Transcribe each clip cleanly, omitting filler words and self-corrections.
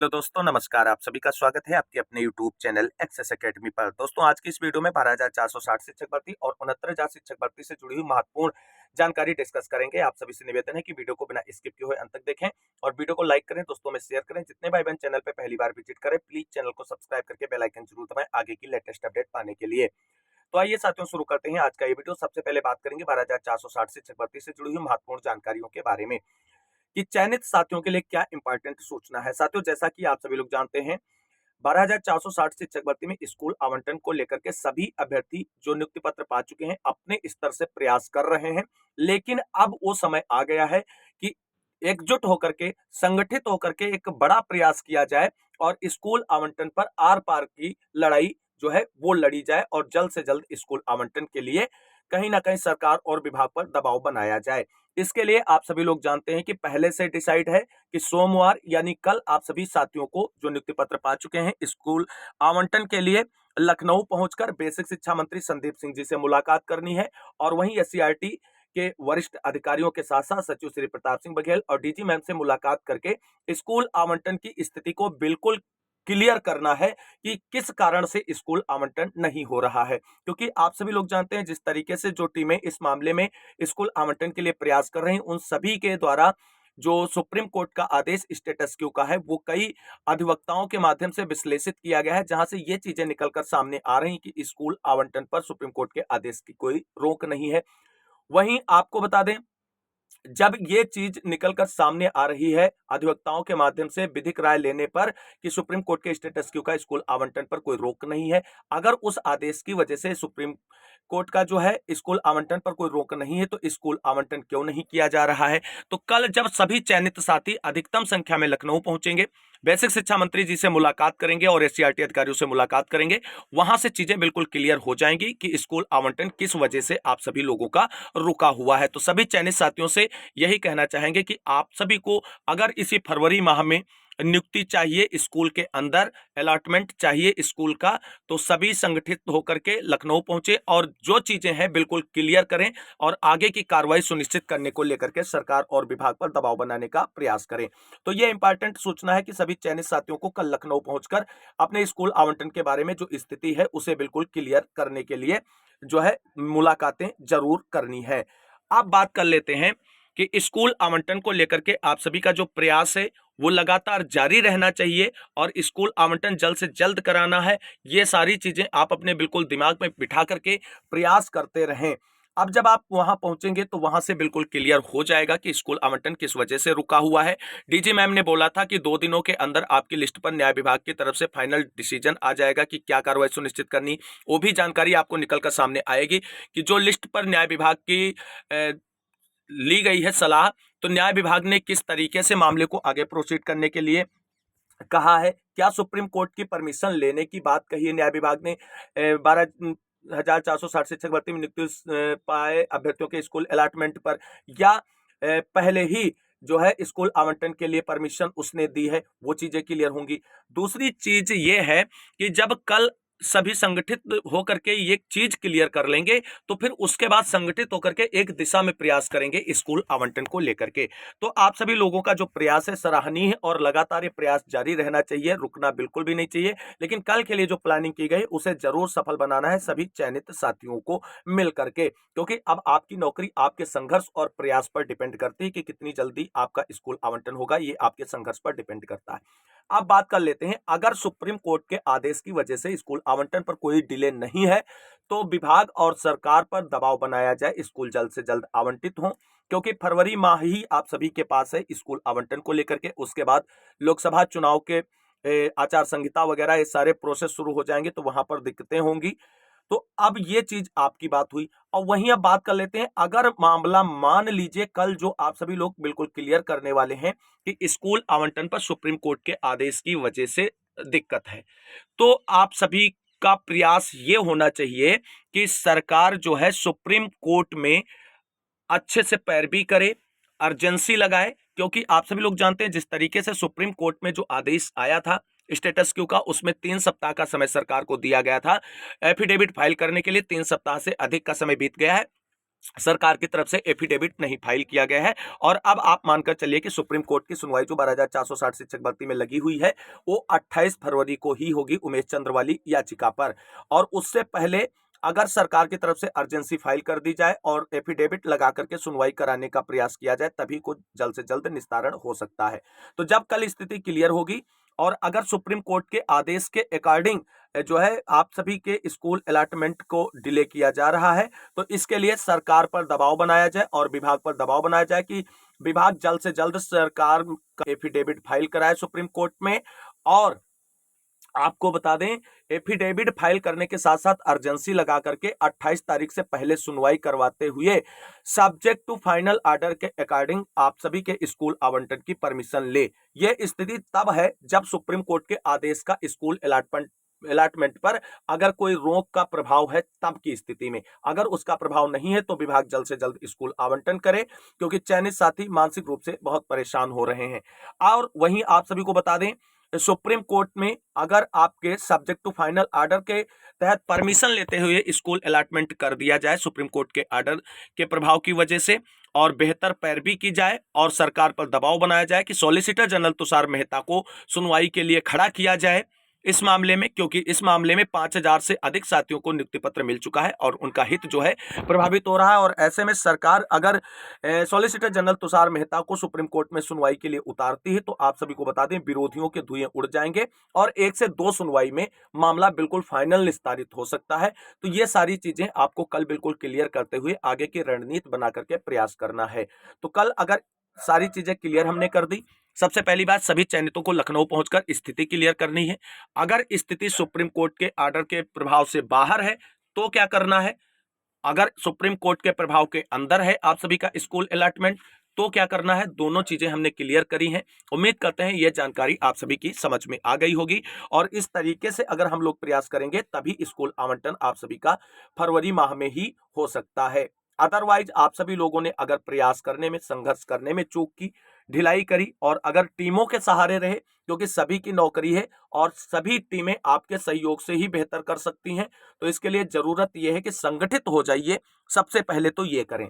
तो दोस्तों नमस्कार, आप सभी का स्वागत है आपके अपने YouTube चैनल एक्सेस एकेडमी पर। दोस्तों आज की इस वीडियो में 12,460 शिक्षक भर्ती और 69,000 शिक्षक भर्ती से जुड़ी हुई महत्वपूर्ण जानकारी डिस्कस करेंगे। आप सभी से निवेदन है कि वीडियो को बिना स्किप किए हुए अंत तक देखें और वीडियो को लाइक करें, दोस्तों में शेयर करें। जितने भाई बहन चैनल पे पहली बार विजिट करें, प्लीज चैनल को सब्सक्राइब करके बेल आइकन जरूर दबाएं आगे की लेटेस्ट अपडेट पाने के लिए। तो आइए साथियों शुरू करते हैं आज का ये वीडियो। सबसे पहले बात करेंगे 12,460 शिक्षक भर्ती से जुड़ी हुई महत्वपूर्ण जानकारियों के बारे में कि चयनित साथियों के लिए क्या इंपॉर्टेंट सूचना है। साथियों जैसा कि आप सभी लोग जानते हैं, 12,460 शिक्षक भर्ती में स्कूल आवंटन को लेकर के सभी अभ्यर्थी जो नियुक्ति पत्र पा चुके हैं अपने स्तर से प्रयास कर रहे हैं, लेकिन अब वो समय आ गया है कि एकजुट होकर के, संगठित होकर के एक बड़ा प्रयास किया जाए और स्कूल आवंटन पर आर पार की लड़ाई जो है वो लड़ी जाए और जल्द से जल्द स्कूल आवंटन के लिए कहीं ना कहीं सरकार और विभाग पर दबाव बनाया जाए। इसके लिए आप सभी लोग जानते हैं कि पहले से डिसाइड है कि सोमवार यानी कल आप सभी साथियों को जो नियुक्ति पत्र पा चुके हैं स्कूल आवंटन के लिए लखनऊ पहुंचकर बेसिक शिक्षा मंत्री संदीप सिंह जी से मुलाकात करनी है और वहीं एससीईआरटी के वरिष्ठ अधिकारियों के साथ साथ सचिव श्री प्रताप सिंह बघेल और डीजी मैम से मुलाकात करके स्कूल आवंटन की स्थिति को बिल्कुल क्लियर करना है कि किस कारण से स्कूल आवंटन नहीं हो रहा है। क्योंकि आप सभी लोग जानते हैं जिस तरीके से जो टीमें इस मामले में स्कूल आवंटन के लिए प्रयास कर रही हैं, उन सभी के द्वारा जो सुप्रीम कोर्ट का आदेश स्टेटस क्यू का है वो कई अधिवक्ताओं के माध्यम से विश्लेषित किया गया है, जहां से ये चीजें निकलकर सामने आ रही कि स्कूल आवंटन पर सुप्रीम कोर्ट के आदेश की कोई रोक नहीं है। वहीं आपको बता दें, जब ये चीज निकलकर सामने आ रही है अधिवक्ताओं के माध्यम से विधिक राय लेने पर कि सुप्रीम कोर्ट के स्टेटस क्यू का स्कूल आवंटन पर कोई रोक नहीं है, अगर उस आदेश की वजह से सुप्रीम कोर्ट का जो है स्कूल आवंटन पर कोई रोक नहीं है तो स्कूल आवंटन क्यों नहीं किया जा रहा है। तो कल जब सभी चयनित साथी अधिकतम संख्या में लखनऊ पहुंचेंगे, बेसिक शिक्षा मंत्री जी से मुलाकात करेंगे और एससीईआरटी अधिकारियों से मुलाकात करेंगे, वहां से चीजें बिल्कुल क्लियर हो जाएंगी कि स्कूल आवंटन किस वजह से आप सभी लोगों का रुका हुआ है। तो सभी चयनित साथियों से यही कहना चाहेंगे कि आप सभी को अगर इसी फरवरी माह में नियुक्ति चाहिए, स्कूल के अंदर अलॉटमेंट चाहिए स्कूल का, तो सभी संगठित होकर के लखनऊ पहुंचे और जो चीजें हैं बिल्कुल क्लियर करें और आगे की कार्रवाई सुनिश्चित करने को लेकर के सरकार और विभाग पर दबाव बनाने का प्रयास करें। तो यह इंपॉर्टेंट सूचना है कि सभी चयनित साथियों को कल लखनऊ पहुंचकर अपने स्कूल आवंटन के बारे में जो स्थिति है उसे बिल्कुल क्लियर करने के लिए जो है मुलाकातें जरूर करनी है। अब बात कर लेते हैं कि स्कूल आवंटन को लेकर के आप सभी का जो प्रयास है वो लगातार जारी रहना चाहिए और स्कूल आवंटन जल्द से जल्द कराना है। ये सारी चीजें आप अपने बिल्कुल दिमाग में बिठा करके प्रयास करते रहें। अब जब आप वहां पहुंचेंगे तो वहां से बिल्कुल क्लियर हो जाएगा कि स्कूल आवंटन किस वजह से रुका हुआ है। डीजी मैम ने बोला था कि 2 दिनों के अंदर आपकी लिस्ट पर न्याय विभाग की तरफ से फाइनल डिसीजन आ जाएगा कि क्या कार्रवाई सुनिश्चित करनी, वो भी जानकारी आपको निकलकर सामने आएगी कि जो लिस्ट पर न्याय विभाग की ली गई है सलाह, तो न्याय विभाग ने किस तरीके से मामले को आगे प्रोसीड करने के लिए कहा है, क्या सुप्रीम कोर्ट की परमिशन लेने की बात कही है न्याय विभाग ने 12,460 शिक्षक भर्ती में नियुक्ति पाए अभ्यर्थियों के स्कूल अलॉटमेंट पर, या पहले ही जो है स्कूल आवंटन के लिए परमिशन उसने दी है, वो चीजें क्लियर होंगी। दूसरी चीज ये है कि जब कल सभी संगठित होकर के ये चीज क्लियर कर लेंगे तो फिर उसके बाद संगठित होकर के एक दिशा में प्रयास करेंगे स्कूल आवंटन को लेकर के। तो आप सभी लोगों का जो प्रयास है सराहनीय है और लगातार ये प्रयास जारी रहना चाहिए, रुकना बिल्कुल भी नहीं चाहिए। लेकिन कल के लिए जो प्लानिंग की गई उसे जरूर सफल बनाना है सभी चयनित साथियों को मिल करके, क्योंकि अब आपकी नौकरी आपके संघर्ष और प्रयास पर डिपेंड करती है कि कितनी जल्दी आपका स्कूल आवंटन होगा, ये आपके संघर्ष पर डिपेंड करता है। अब बात कर लेते हैं, अगर सुप्रीम कोर्ट के आदेश की वजह से स्कूल आवंटन पर कोई डिले नहीं है तो विभाग और सरकार पर दबाव बनाया जाए, स्कूल जल्द से जल्द आवंटित हो, क्योंकि फरवरी माह ही आप सभी के पास है स्कूल आवंटन को लेकर के। उसके बाद लोकसभा चुनाव के आचार संहिता वगैरह ये सारे प्रोसेस शुरू हो जाएंगे तो वहां पर दिक्कतें होंगी। तो अब ये चीज आपकी बात हुई और वहीं अब बात कर लेते हैं, अगर मामला मान लीजिए कल जो आप सभी लोग बिल्कुल क्लियर करने वाले हैं कि स्कूल आवंटन पर सुप्रीम कोर्ट के आदेश की वजह से दिक्कत है, तो आप सभी का प्रयास ये होना चाहिए कि सरकार जो है सुप्रीम कोर्ट में अच्छे से पैरवी करे, अर्जेंसी लगाए, क्योंकि आप सभी लोग जानते हैं जिस तरीके से सुप्रीम कोर्ट में जो आदेश आया था स्टेटस क्यू का, उसमें 3 सप्ताह का समय सरकार को दिया गया था। एफिडेविट फाइल करने के लिए 3 सप्ताह से अधिक का समय बीत गया है। सरकार की तरफ से एफिडेविट नहीं फाइल किया गया है। और अब आप मानकर चलिए कि सुप्रीम कोर्ट की सुनवाई जो 12,460 शिक्षक भर्ती में लगी हुई है वो 28 फरवरी को ही होगी उमेश चंद्र वाली याचिका पर। और उससे पहले अगर सरकार की तरफ से अर्जेंसी फाइल कर दी जाए और एफिडेविट लगा करके सुनवाई कराने का प्रयास किया जाए तभी कुछ जल्द से जल्द निस्तारण हो सकता है। तो जब कल स्थिति क्लियर होगी और अगर सुप्रीम कोर्ट के आदेश के अकॉर्डिंग जो है आप सभी के स्कूल अलॉटमेंट को डिले किया जा रहा है, तो इसके लिए सरकार पर दबाव बनाया जाए और विभाग पर दबाव बनाया जाए कि विभाग जल्द से जल्द सरकार का एफिडेविट फाइल कराए सुप्रीम कोर्ट में। और आपको बता दें, एफिडेविट फाइल करने के साथ साथ अर्जेंसी लगा करके 28 तारीख से पहले सुनवाई करवाते हुए सब्जेक्ट टू फाइनल ऑर्डर के अकॉर्डिंग आप सभी के स्कूल आवंटन की परमिशन ले। यह स्थिति तब है जब सुप्रीम कोर्ट के आदेश का स्कूल अलॉटमेंट पर अगर कोई रोक का प्रभाव है तब की स्थिति में। अगर उसका प्रभाव नहीं है तो विभाग जल्द से जल्द स्कूल आवंटन करे, क्योंकि चयनित साथी मानसिक रूप से बहुत परेशान हो रहे हैं। और वहीं आप सभी को बता दें, सुप्रीम कोर्ट में अगर आपके सब्जेक्ट टू फाइनल ऑर्डर के तहत परमिशन लेते हुए स्कूल अलॉटमेंट कर दिया जाए सुप्रीम कोर्ट के ऑर्डर के प्रभाव की वजह से, और बेहतर पैरवी की जाए और सरकार पर दबाव बनाया जाए कि सॉलिसिटर जनरल तुषार मेहता को सुनवाई के लिए खड़ा किया जाए इस मामले में, क्योंकि इस मामले में 5,000 से अधिक साथियों को नियुक्ति पत्र मिल चुका है और उनका हित जो है प्रभावित हो रहा है। और ऐसे में सरकार अगर सॉलिसिटर जनरल तुषार मेहता को सुप्रीम कोर्ट में सुनवाई के लिए उतारती है तो आप सभी को बता दें विरोधियों के धुएं उड़ जाएंगे और 1 से 2 सुनवाई में मामला बिल्कुल फाइनल निस्तारित हो सकता है। तो ये सारी चीजें आपको कल बिल्कुल क्लियर करते हुए आगे की रणनीति बना करके प्रयास करना है। तो कल अगर सारी चीजें क्लियर हमने कर दी, सबसे पहली बात सभी चयनितों को लखनऊ पहुंचकर स्थिति क्लियर करनी है। अगर स्थिति सुप्रीम कोर्ट के ऑर्डर के प्रभाव से बाहर है तो क्या करना है, अगर सुप्रीम कोर्ट के प्रभाव के अंदर है आप सभी का स्कूल अलॉटमेंट तो क्या करना है, दोनों चीजें हमने क्लियर करी हैं। उम्मीद करते हैं यह जानकारी आप सभी की समझ में आ गई होगी और इस तरीके से अगर हम लोग प्रयास करेंगे तभी स्कूल आवंटन आप सभी का फरवरी माह में ही हो सकता है। अदरवाइज आप सभी लोगों ने अगर प्रयास करने में, संघर्ष करने में चूक की, ढिलाई करी और अगर टीमों के सहारे रहे, क्योंकि सभी की नौकरी है और सभी टीमें आपके सहयोग से ही बेहतर कर सकती हैं, तो इसके लिए जरूरत यह है कि संगठित हो जाइए। सबसे पहले तो ये करें,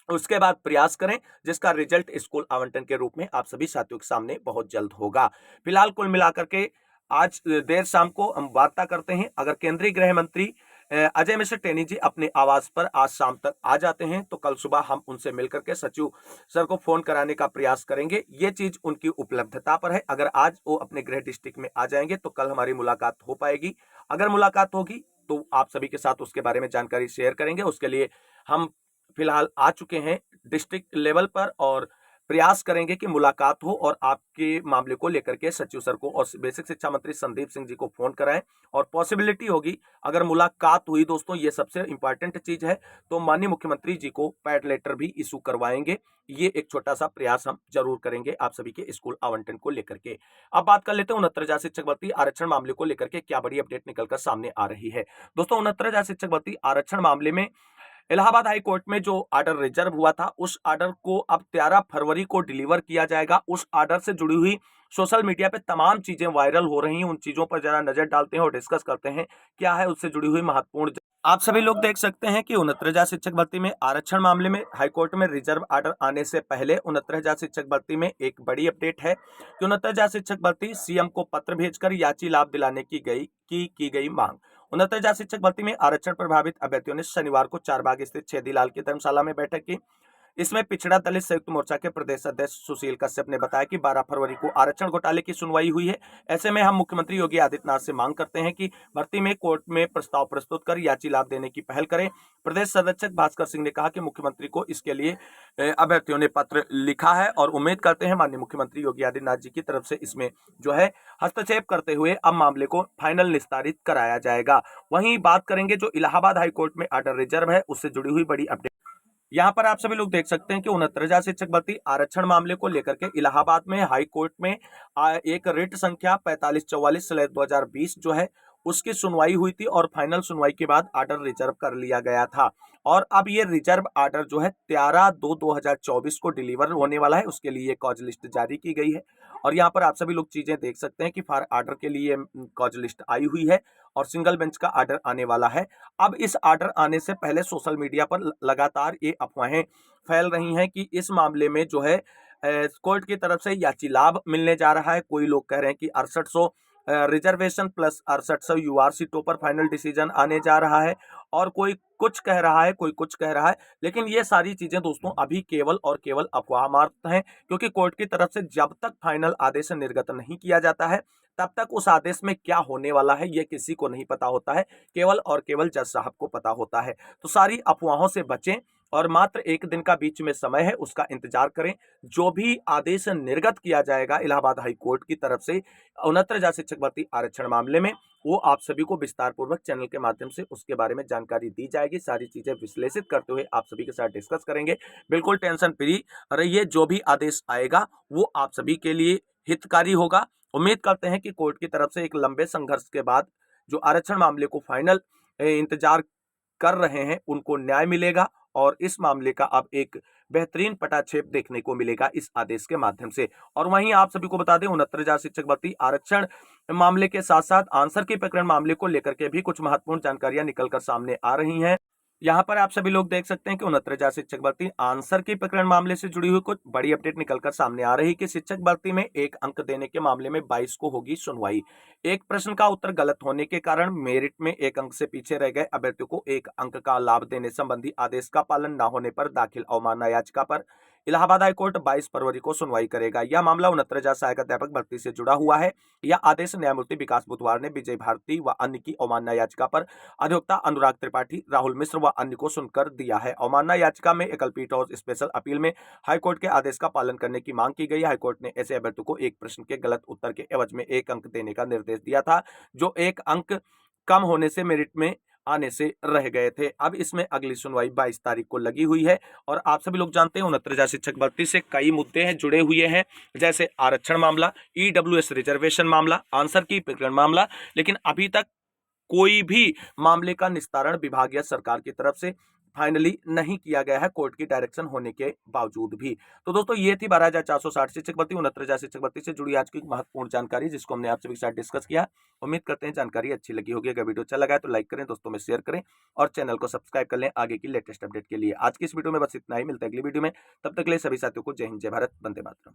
उसके बाद प्रयास करें जिसका रिजल्ट स्कूल आवंटन के रूप में आप सभी साथियों के सामने बहुत जल्द होगा। फिलहाल कुल मिलाकर के आज देर शाम को हम वार्ता करते हैं। अगर केंद्रीय गृह मंत्री अजय मिश्र टेनी जी अपने आवास पर आज शाम तक आ जाते हैं तो कल सुबह हम उनसे मिलकर के सचिव सर को फोन कराने का प्रयास करेंगे। ये चीज उनकी उपलब्धता पर है। अगर आज वो अपने गृह डिस्ट्रिक्ट में आ जाएंगे तो कल हमारी मुलाकात हो पाएगी। अगर मुलाकात होगी तो आप सभी के साथ उसके बारे में जानकारी शेयर करेंगे। उसके लिए हम फिलहाल आ चुके हैं डिस्ट्रिक्ट लेवल पर और प्रयास करेंगे कि मुलाकात हो और आपके मामले को लेकर के सचिव सर को और बेसिक शिक्षा मंत्री संदीप सिंह जी को फोन कराएं। और पॉसिबिलिटी होगी अगर मुलाकात हुई दोस्तों, ये सबसे इंपॉर्टेंट चीज है, तो माननीय मुख्यमंत्री जी को पैड लेटर भी इशू करवाएंगे। ये एक छोटा सा प्रयास हम जरूर करेंगे आप सभी के स्कूल आवंटन को लेकर के। अब बात कर लेते हैं 69,000 शिक्षक भर्ती आरक्षण मामले को लेकर के क्या बड़ी अपडेट निकलकर सामने आ रही है। दोस्तों 69,000 शिक्षक भर्ती आरक्षण मामले में इलाहाबाद हाई कोर्ट में जो ऑर्डर रिजर्व हुआ था उस ऑर्डर को अब 13 फरवरी को डिलीवर किया जाएगा। उस ऑर्डर से जुड़ी हुई सोशल मीडिया पे तमाम चीजें वायरल हो रही हैं, उन चीजों पर जरा नजर डालते हैं और डिस्कस करते हैं क्या है उससे जुड़ी हुई महत्वपूर्ण। आप सभी लोग देख सकते हैं कि 69,000 शिक्षक भर्ती में आरक्षण मामले में हाईकोर्ट में रिजर्व ऑर्डर आने से पहले 69,000 शिक्षक भर्ती में एक बड़ी अपडेट है कि 69,000 शिक्षक भर्ती सीएम को पत्र भेजकर याची लाभ दिलाने की गई मांग। 69,000 शिक्षक भर्ती में आरक्षण प्रभावित अभ्यर्थियों ने शनिवार को चारबाग स्थित छेदीलाल की धर्मशाला में बैठक की। इसमें पिछड़ा दलित संयुक्त मोर्चा के प्रदेश अध्यक्ष सुशील कश्यप ने बताया कि 12 फरवरी को आरक्षण घोटाले की सुनवाई हुई है। ऐसे में हम मुख्यमंत्री योगी आदित्यनाथ से मांग करते हैं कि भर्ती में कोर्ट में प्रस्ताव प्रस्तुत कर याची लाभ देने की पहल करें। प्रदेश संरक्षक भास्कर सिंह ने कहा कि मुख्यमंत्री को इसके लिए अभ्यर्थियों ने पत्र लिखा है और उम्मीद करते हैं माननीय मुख्यमंत्री योगी आदित्यनाथ जी की तरफ से इसमें जो है हस्तक्षेप करते हुए अब मामले को फाइनल निस्तारित कराया जाएगा। वहीं बात करेंगे जो इलाहाबाद हाईकोर्ट में ऑर्डर रिजर्व है उससे जुड़ी हुई बड़ी अपडेट। यहाँ पर आप सभी लोग देख सकते हैं कि 69,000 शिक्षक भर्ती आरक्षण मामले को लेकर के इलाहाबाद में हाई कोर्ट में एक रिट संख्या 4544/2020 जो है उसकी सुनवाई हुई थी और फाइनल सुनवाई के बाद ऑर्डर रिजर्व कर लिया गया था। और अब ये रिजर्व ऑर्डर जो है 13/2/2024 को डिलीवर होने वाला है। उसके लिए कॉज लिस्ट जारी की गई है और यहाँ पर आप सभी लोग चीजें देख सकते हैं कि फार ऑर्डर के लिए कॉज लिस्ट आई हुई है और सिंगल बेंच का ऑर्डर आने वाला है। अब इस ऑर्डर आने से पहले सोशल मीडिया पर लगातार ये अफवाहें फैल रही हैं कि इस मामले में जो है कोर्ट की तरफ से याची लाभ मिलने जा रहा है। कोई लोग कह रहे हैं कि 6800 रिजर्वेशन प्लस 6800 यूआर सीटों पर फाइनल डिसीजन आने जा रहा है और कोई कुछ कह रहा है, कोई कुछ कह रहा है। लेकिन ये सारी चीजें दोस्तों अभी केवल और केवल अफवाह मात्र हैं, क्योंकि कोर्ट की तरफ से जब तक फाइनल आदेश निर्गत नहीं किया जाता है तब तक उस आदेश में क्या होने वाला है ये किसी को नहीं पता होता है, केवल और केवल जज साहब को पता होता है। तो सारी अफवाहों से बचें और मात्र एक दिन का बीच में समय है, उसका इंतजार करें। जो भी आदेश निर्गत किया जाएगा इलाहाबाद हाई कोर्ट की तरफ से 69,000 शिक्षक भर्ती आरक्षण मामले में, वो आप सभी को विस्तार पूर्वक चैनल के माध्यम से उसके बारे में जानकारी दी जाएगी। सारी चीजें विश्लेषित करते हुए आप सभी के साथ डिस्कस करेंगे। बिल्कुल टेंशन फ्री रहिए, जो भी आदेश आएगा वो आप सभी के लिए हितकारी होगा। उम्मीद करते हैं कि कोर्ट की तरफ से एक लंबे संघर्ष के बाद जो आरक्षण मामले को फाइनल इंतजार कर रहे हैं उनको न्याय मिलेगा और इस मामले का अब एक बेहतरीन पटाक्षेप देखने को मिलेगा इस आदेश के माध्यम से। और वहीं आप सभी को बता दें 69,000 शिक्षक भर्ती आरक्षण मामले के साथ साथ आंसर की प्रकरण मामले को लेकर के भी कुछ महत्वपूर्ण जानकारियां निकलकर सामने आ रही हैं। यहाँ पर आप सभी लोग देख सकते हैं कि 69,000 शिक्षक भर्ती आंसर की प्रकरण मामले से जुड़ी हुई कुछ बड़ी अपडेट निकलकर सामने आ रही कि शिक्षक भर्ती में एक अंक देने के मामले में 22 को होगी सुनवाई। एक प्रश्न का उत्तर गलत होने के कारण मेरिट में एक अंक से पीछे रह गए अभ्यर्थियों को एक अंक का लाभ देने संबंधी आदेश का पालन न होने पर दाखिल अवमानना याचिका पर इलाहाबाद हाईकोर्ट 22 फरवरी को सुनवाई करेगा। यह मामला 69,000 सहायक अध्यापक भर्ती से जुड़ा हुआ है। यह आदेश न्यायमूर्ति विकास बुधवार ने विजय भारती व अन्य की अवमानना याचिका पर अधिवक्ता अनुराग त्रिपाठी, राहुल मिश्र व अन्य को सुनकर दिया है। अवमानना याचिका में एकल पीठ और स्पेशल अपील में हाईकोर्ट के आदेश का पालन करने की मांग की गई। हाईकोर्ट ने ऐसे अभ्यर्थियों को एक प्रश्न के गलत उत्तर के एवज में एक अंक देने का निर्देश दिया था, जो एक अंक कम होने से मेरिट में आने से रह गए थे। अब इसमें अगली सुनवाई 22 तारीख को लगी हुई है और आप सभी लोग जानते हैं 69,000 शिक्षक भर्ती से कई मुद्दे हैं जुड़े हुए हैं, जैसे आरक्षण मामला, ईडब्ल्यूएस रिजर्वेशन मामला, आंसर की प्रकरण मामला। लेकिन अभी तक कोई भी मामले का निस्तारण विभाग या सरकार की तरफ से फाइनली नहीं किया गया है, कोर्ट की डायरेक्शन होने के बावजूद भी। तो दोस्तों ये थी 12,460 शिक्षक भर्ती 69,000 शिक्षक भर्ती से जुड़ी आज की महत्वपूर्ण जानकारी, जिसको हमने आप सभी के साथ डिस्कस किया। उम्मीद करते हैं जानकारी अच्छी लगी होगी। अगर वीडियो अच्छा लगा है तो लाइक करें, दोस्तों में शेयर करें और चैनल को सब्सक्राइब कर लें आगे की लेटेस्ट अपडेट के लिए। आज की इस वीडियो में बस इतना ही, मिलता है अगली वीडियो में। तब तक के लिए सभी साथियों को जय हिंद, जय भारत, वंदे मातरम।